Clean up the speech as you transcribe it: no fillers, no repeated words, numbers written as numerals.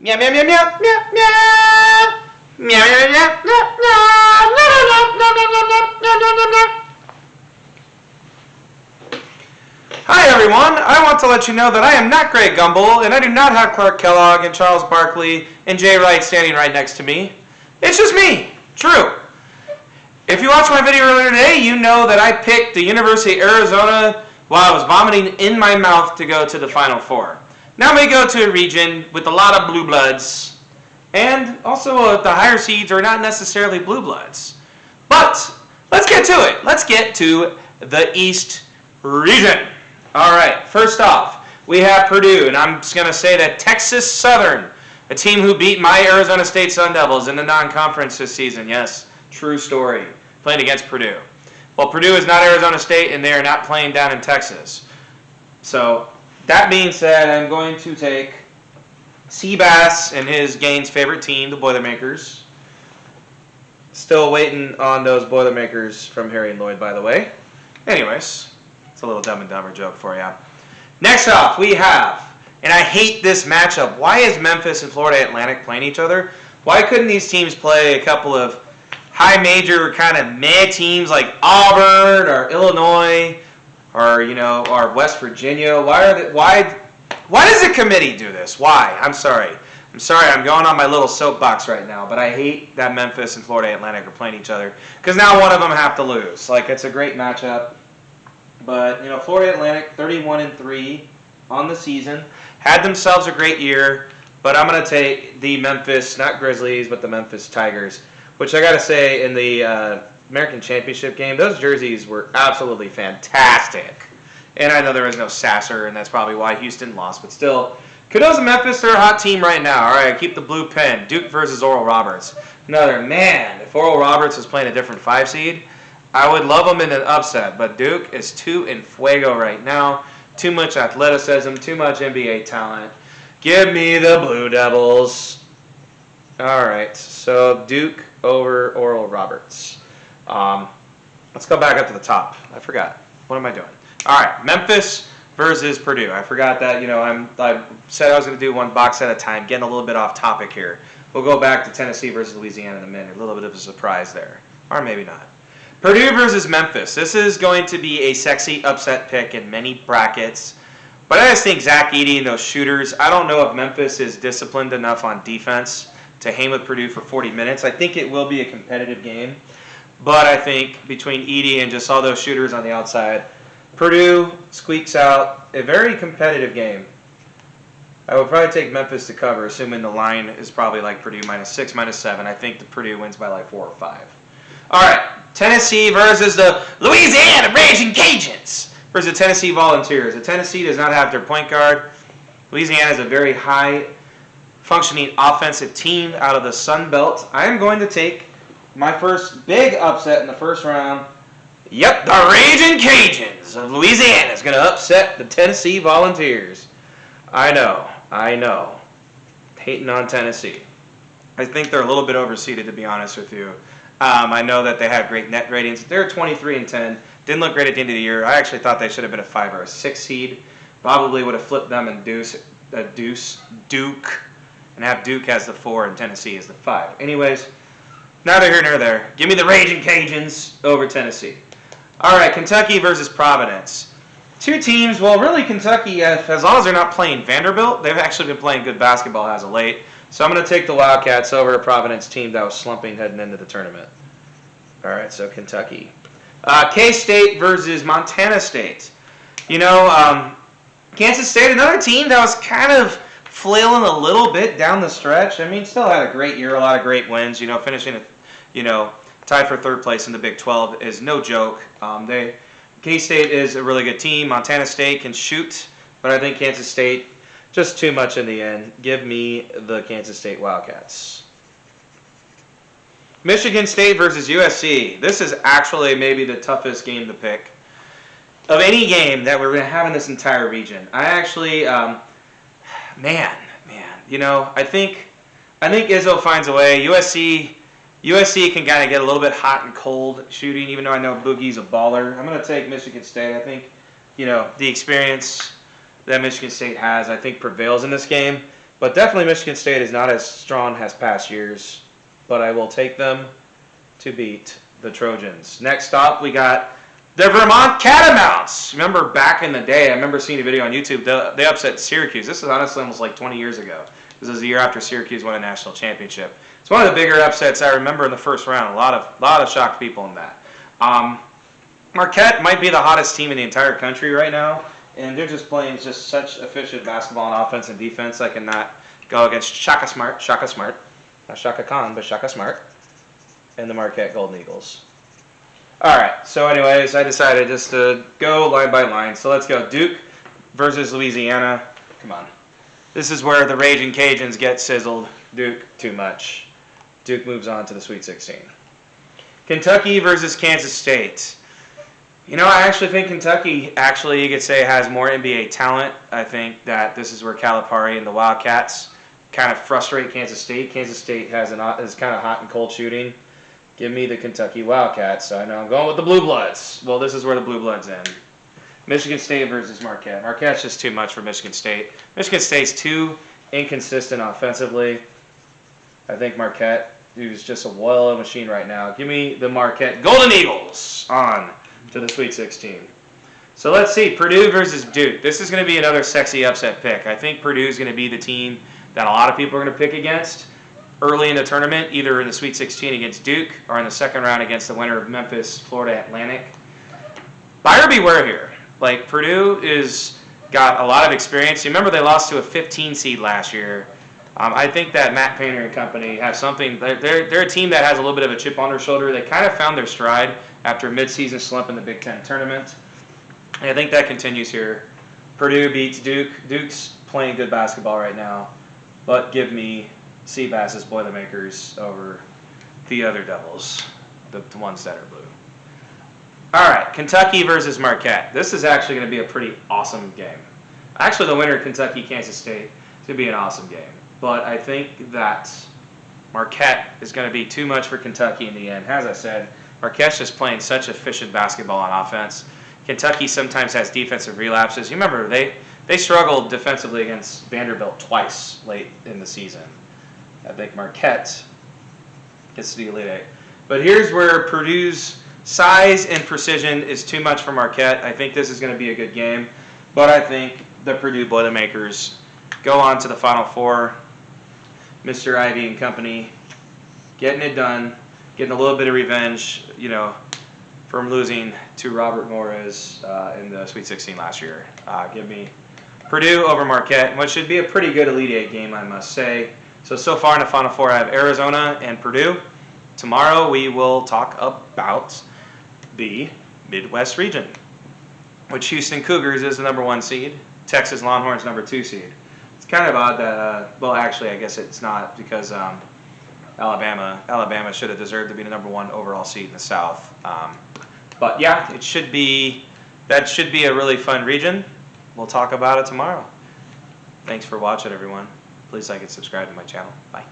Meow meow meow meow meow meow. Meow meow meow meow. Hi everyone, I want to let you know that I am not Greg Gumbel, and I do not have Clark Kellogg and Charles Barkley and Jay Wright standing right next to me. It's just me, Drew. If you watched my video earlier today, you know that I picked the University of Arizona while I was vomiting in my mouth to go to the Final Four. Now we go to a region with a lot of blue bloods, and also the higher seeds are not necessarily blue bloods. But let's get to it. Let's get to the East region. All right, first off, we have Purdue, and I'm just going to say that Texas Southern, a team who beat my Arizona State Sun Devils in the non-conference this season. Yes, true story, playing against Purdue. Well, Purdue is not Arizona State, and they are not playing down in Texas. So that being said, I'm going to take Seabass and his Gaines' favorite team, the Boilermakers. Still waiting on those Boilermakers from Harry and Lloyd, by the way. Anyways, it's a little Dumb and Dumber joke for you. Next off, we have, and I hate this matchup. Why is Memphis and Florida Atlantic playing each other? Why couldn't these teams play a couple of high major kind of meh teams like Auburn or Illinois or or West Virginia? Why does the committee do this? Why? I'm sorry. I'm going on my little soapbox right now, but I hate that Memphis and Florida Atlantic are playing each other because now one of them have to lose. Like, it's a great matchup. But, Florida Atlantic, 31-3 on the season, had themselves a great year, but I'm going to take the Memphis, not Grizzlies, but the Memphis Tigers, which I got to say, in the American Championship game, those jerseys were absolutely fantastic. And I know there was no Sasser, and that's probably why Houston lost, but still, kudos to Memphis. They're a hot team right now. All right, keep the blue pen. Duke versus Oral Roberts. Man, if Oral Roberts was playing a different 5 seed, I would love them in an upset, but Duke is too en fuego right now. Too much athleticism, too much NBA talent. Give me the Blue Devils. All right, so Duke over Oral Roberts. Let's go back up to the top. I forgot. What am I doing? All right, Memphis versus Purdue. I forgot that, I said I was going to do one box at a time, getting a little bit off topic here. We'll go back to Tennessee versus Louisiana in a minute. A little bit of a surprise there, or maybe not. Purdue versus Memphis. This is going to be a sexy upset pick in many brackets. But I just think Zach Edey and those shooters, I don't know if Memphis is disciplined enough on defense to hang with Purdue for 40 minutes. I think it will be a competitive game. But I think between Edey and just all those shooters on the outside, Purdue squeaks out a very competitive game. I would probably take Memphis to cover, assuming the line is probably like Purdue -6, -7. I think the Purdue wins by like 4 or 5. All right. Tennessee versus the Louisiana Raging Cajuns versus the Tennessee Volunteers. The Tennessee does not have their point guard. Louisiana is a very high-functioning offensive team out of the Sun Belt. I am going to take my first big upset in the first round. Yep, the Raging Cajuns of Louisiana is going to upset the Tennessee Volunteers. I know. Hating on Tennessee. I think they're a little bit overseeded, to be honest with you. I know that they have great net ratings. They're 23-10. Didn't look great at the end of the year. I actually thought they should have been a 5 or a 6 seed. Probably would have flipped them and Duke, and have Duke as the 4 and Tennessee as the 5. Anyways, neither here nor there. Give me the Raging Cajuns over Tennessee. All right, Kentucky versus Providence. Two teams. Well, really, Kentucky, as long as they're not playing Vanderbilt, they've actually been playing good basketball as of late. So I'm going to take the Wildcats over a Providence team that was slumping heading into the tournament. All right, so Kentucky. K-State versus Montana State. Kansas State, another team that was kind of flailing a little bit down the stretch. Still had a great year, a lot of great wins. Finishing, tied for 3rd place in the Big 12 is no joke. K-State is a really good team. Montana State can shoot, but I think Kansas State, just too much in the end. Give me the Kansas State Wildcats. Michigan State versus USC. This is actually maybe the toughest game to pick of any game that we're going to have in this entire region. I actually, I think Izzo finds a way. USC can kind of get a little bit hot and cold shooting, even though I know Boogie's a baller. I'm going to take Michigan State. I think, the experience that Michigan State has, I think, prevails in this game. But definitely Michigan State is not as strong as past years. But I will take them to beat the Trojans. Next up, we got the Vermont Catamounts. Remember back in the day, I remember seeing a video on YouTube, they upset Syracuse. This is honestly almost like 20 years ago. This is the year after Syracuse won a national championship. It's one of the bigger upsets I remember in the first round. A lot of shocked people in that. Marquette might be the hottest team in the entire country right now, and they're just playing just such efficient basketball on offense and defense. I cannot go against Shaka Smart, not Shaka Khan, but Shaka Smart, and the Marquette Golden Eagles. All right, so anyways, I decided just to go line by line. So let's go. Duke versus Louisiana. Come on. This is where the Raging Cajuns get sizzled. Duke, too much. Duke moves on to the Sweet 16. Kentucky versus Kansas State. You know, I actually think Kentucky, you could say, has more NBA talent. I think that this is where Calipari and the Wildcats kind of frustrate Kansas State. Kansas State is kind of hot and cold shooting. Give me the Kentucky Wildcats. So I know I'm going with the Blue Bloods. Well, this is where the Blue Bloods end. Michigan State versus Marquette. Marquette's just too much for Michigan State. Michigan State's too inconsistent offensively. I think Marquette, who's just a well-oiled machine right now. Give me the Marquette Golden Eagles on to the Sweet 16. So let's see, Purdue versus Duke. This is going to be another sexy upset pick. I think Purdue is going to be the team that a lot of people are going to pick against early in the tournament, either in the Sweet 16 against Duke or in the second round against the winner of Memphis, Florida Atlantic. Buyer beware here. Like, Purdue is got a lot of experience. You remember they lost to a 15 seed last year. I think that Matt Painter and company have something. They're a team that has a little bit of a chip on their shoulder. They kind of found their stride after a midseason slump in the Big Ten tournament. And I think that continues here. Purdue beats Duke. Duke's playing good basketball right now. But give me Seabass's Boilermakers over the other Devils, the ones that are blue. All right, Kentucky versus Marquette. This is actually going to be a pretty awesome game. Actually, the winner, Kentucky-Kansas State, is going to be an awesome game. But I think that Marquette is going to be too much for Kentucky in the end. As I said, Marquette's just playing such efficient basketball on offense. Kentucky sometimes has defensive relapses. You remember, they struggled defensively against Vanderbilt twice late in the season. I think Marquette gets to the Elite Eight. But here's where Purdue's size and precision is too much for Marquette. I think this is going to be a good game. But I think the Purdue Boilermakers go on to the Final Four. Mr. Ivey and company getting it done, getting a little bit of revenge, from losing to Robert Morris in the Sweet 16 last year. Give me Purdue over Marquette, which should be a pretty good Elite Eight game, I must say. So far in the Final Four, I have Arizona and Purdue. Tomorrow we will talk about the Midwest region, which Houston Cougars is the number 1 seed, Texas Longhorns number 2 seed. It's kind of odd that, I guess it's not, because Alabama should have deserved to be the number 1 overall seed in the South. But yeah, that should be a really fun region. We'll talk about it tomorrow. Thanks for watching, everyone. Please like and subscribe to my channel. Bye.